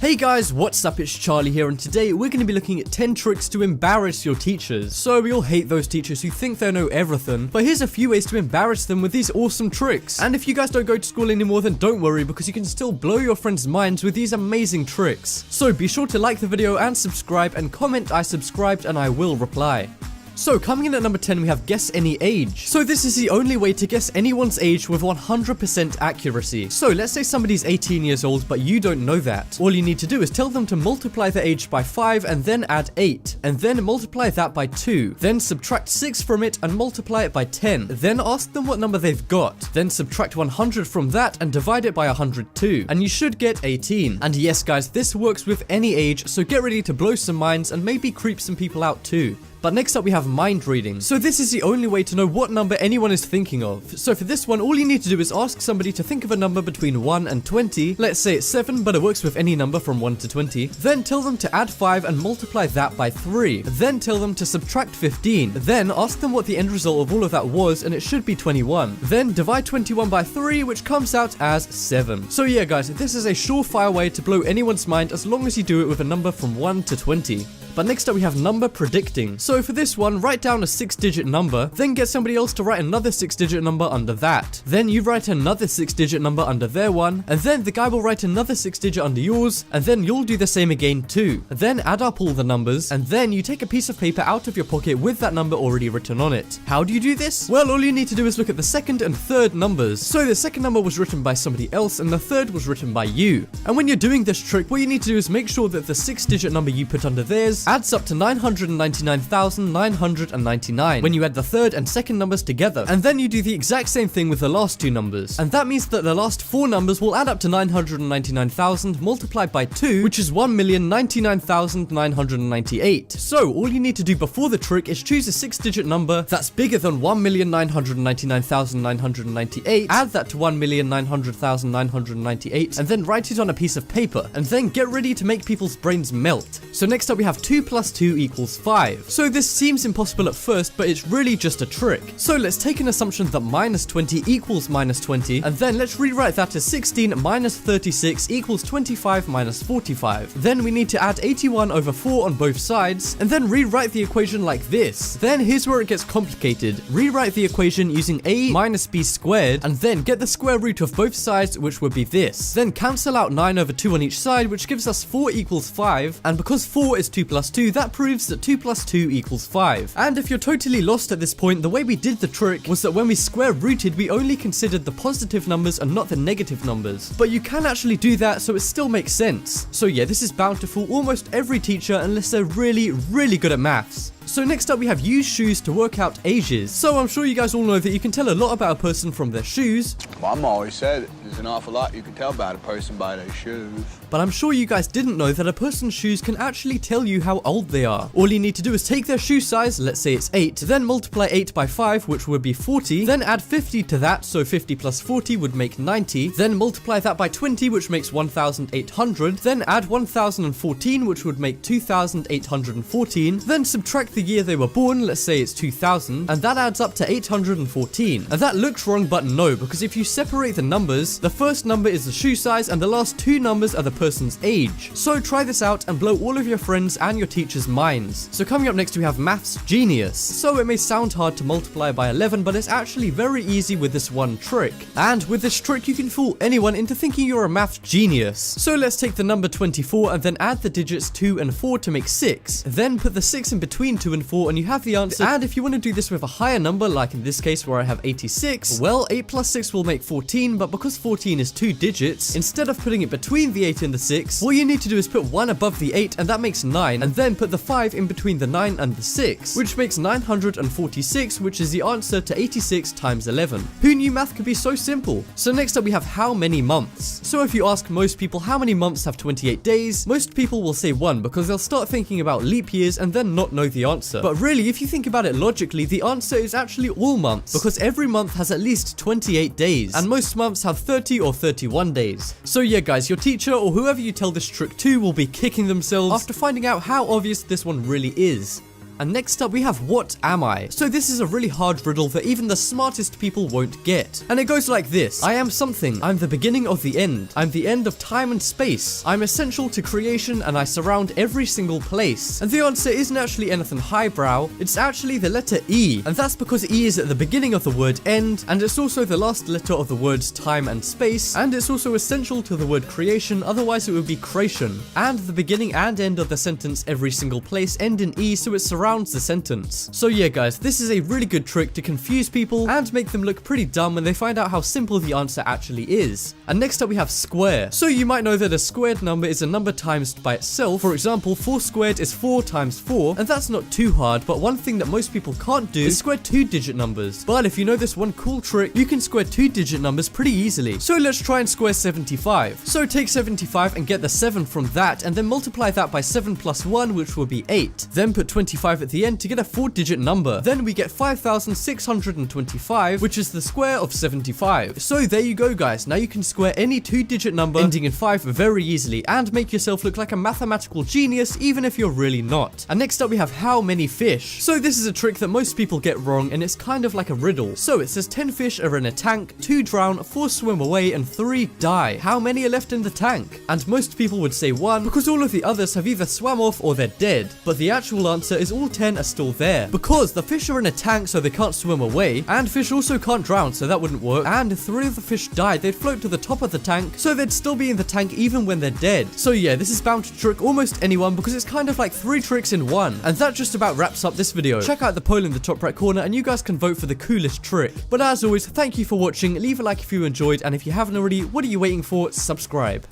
Hey guys, what's up? It's Charlie here, and today we're going to be looking at 10 tricks to embarrass your teachers. So we all hate those teachers who think they know everything, but here's a few ways to embarrass them with these awesome tricks. And if you guys don't go to school anymore, then don't worry, because you can still blow your friends' minds with these amazing tricks. So be sure to like the video and subscribe, and comment "I subscribed" and I will reply. So coming in at number 10, we have guess any age. So this is the only way to guess anyone's age with 100% accuracy. So let's say somebody's 18 years old, but you don't know that. All you need to do is tell them to multiply their age by 5 and then add 8, and then multiply that by 2, then subtract 6 from it and multiply it by 10. Then ask them what number they've got, then subtract 100 from that and divide it by 102, and you should get 18. And yes guys, this works with any age, so get ready to blow some minds and maybe creep some people out too. But next up we have mind reading. So this is the only way to know what number anyone is thinking of. So for this one, all you need to do is ask somebody to think of a number between 1 and 20. Let's say it's 7, but it works with any number from 1 to 20. Then tell them to add 5 and multiply that by 3. Then tell them to subtract 15. Then ask them what the end result of all of that was, and it should be 21. Then divide 21 by 3, which comes out as 7. So yeah guys, this is a surefire way to blow anyone's mind as long as you do it with a number from 1 to 20. But next up we have number predicting. So for this one, write down a 6-digit number, then get somebody else to write another 6-digit number under that. Then you write another 6-digit number under their one, and then the guy will write another 6-digit under yours, and then you'll do the same again too. Then add up all the numbers, and then you take a piece of paper out of your pocket with that number already written on it. How do you do this? Well, all you need to do is look at the second and third numbers. So the second number was written by somebody else, and the third was written by you. And when you're doing this trick, what you need to do is make sure that the 6-digit number you put under theirs adds up to 999,999 when you add the third and second numbers together. And then you do the exact same thing with the last two numbers. And that means that the last four numbers will add up to 999,000 multiplied by 2, which is 1,099,998. So all you need to do before the trick is choose a 6-digit number that's bigger than 1,999,998, add that to 1,900,998, and then write it on a piece of paper. And then get ready to make people's brains melt. So next up we have 2 plus 2 equals 5. So this seems impossible at first, but it's really just a trick. So let's take an assumption that minus 20 equals minus 20, and then let's rewrite that as 16 minus 36 equals 25 minus 45. Then we need to add 81 over 4 on both sides, and then rewrite the equation like this. Then here's where it gets complicated. Rewrite the equation using a minus b squared, and then get the square root of both sides, which would be this. Then cancel out 9 over 2 on each side, which gives us 4 equals 5, and because 4 is 2 plus 2, that proves that 2 plus 2 equals 5. And if you're totally lost at this point, the way we did the trick was that when we square rooted, we only considered the positive numbers and not the negative numbers. But you can actually do that, so it still makes sense. So yeah, this is bound to fool almost every teacher unless they're really, really good at maths. So next up we have use shoes to work out ages. So I'm sure you guys all know that you can tell a lot about a person from their shoes. Mom always said there's an awful lot you can tell about a person by their shoes. But I'm sure you guys didn't know that a person's shoes can actually tell you how old they are. All you need to do is take their shoe size, let's say it's 8, then multiply 8 by 5, which would be 40, then add 50 to that, so 50 plus 40 would make 90, then multiply that by 20, which makes 1,800, then add 1,014, which would make 2,814, then subtract the year they were born, let's say it's 2000, and that adds up to 814. And that looks wrong, but no, because if you separate the numbers, the first number is the shoe size and the last two numbers are the person's age. So try this out and blow all of your friends and your teachers' minds. So coming up next we have Maths Genius. So it may sound hard to multiply by 11, but it's actually very easy with this one trick. And with this trick you can fool anyone into thinking you're a math genius. So let's take the number 24 and then add the digits 2 and 4 to make 6. Then put the 6 in between 2 and 4 and you have the answer. And if you want to do this with a higher number, like in this case where I have 86, well, 8 plus 6 will make 14, but because 14 is 2 digits, instead of putting it between the 8 and the 6, all you need to do is put 1 above the 8 and that makes 9, and then put the 5 in between the 9 and the 6, which makes 946, which is the answer to 86 times 11. Who knew math could be so simple? So next up we have how many months. So if you ask most people how many months have 28 days, most people will say 1 because they'll start thinking about leap years and then not know the answer. But really, if you think about it logically, the answer is actually all months, because every month has at least 28 days, and most months have 30 or 31 days. So yeah guys, your teacher or whoever you tell this trick to will be kicking themselves after finding out how obvious this one really is. And next up we have what am I? So this is a really hard riddle that even the smartest people won't get. And it goes like this. I am something. I'm the beginning of the end. I'm the end of time and space. I'm essential to creation and I surround every single place. And the answer isn't actually anything highbrow. It's actually the letter E. And that's because E is at the beginning of the word end, and it's also the last letter of the words time and space, and it's also essential to the word creation, otherwise it would be creation. And the beginning and end of the sentence every single place end in E, so it surrounds the sentence. So yeah guys, this is a really good trick to confuse people and make them look pretty dumb when they find out how simple the answer actually is. And next up we have square. So you might know that a squared number is a number times by itself. For example, 4 squared is 4 times 4, and that's not too hard, but one thing that most people can't do is square 2-digit numbers. But if you know this one cool trick, you can square 2-digit numbers pretty easily. So let's try and square 75. So take 75 and get the 7 from that, and then multiply that by 7 plus 1, which will be 8. Then put 25 at the end to get a 4-digit number. Then we get 5,625, which is the square of 75. So there you go guys, now you can square any 2-digit number ending in 5 very easily and make yourself look like a mathematical genius even if you're really not. And next up we have how many fish. So this is a trick that most people get wrong, and it's kind of like a riddle. So it says 10 fish are in a tank, 2 drown, 4 swim away, and 3 die. How many are left in the tank? And most people would say 1 because all of the others have either swam off or they're dead. But the actual answer is all 10 are still there, because the fish are in a tank so they can't swim away, and fish also can't drown so that wouldn't work, and if 3 of the fish died they'd float to the top of the tank so they'd still be in the tank even when they're dead. So yeah, this is bound to trick almost anyone because it's kind of like 3 tricks in one. And that just about wraps up this video. Check out the poll in the top right corner and you guys can vote for the coolest trick. But as always, thank you for watching, leave a like if you enjoyed, and if you haven't already, what are you waiting for? Subscribe.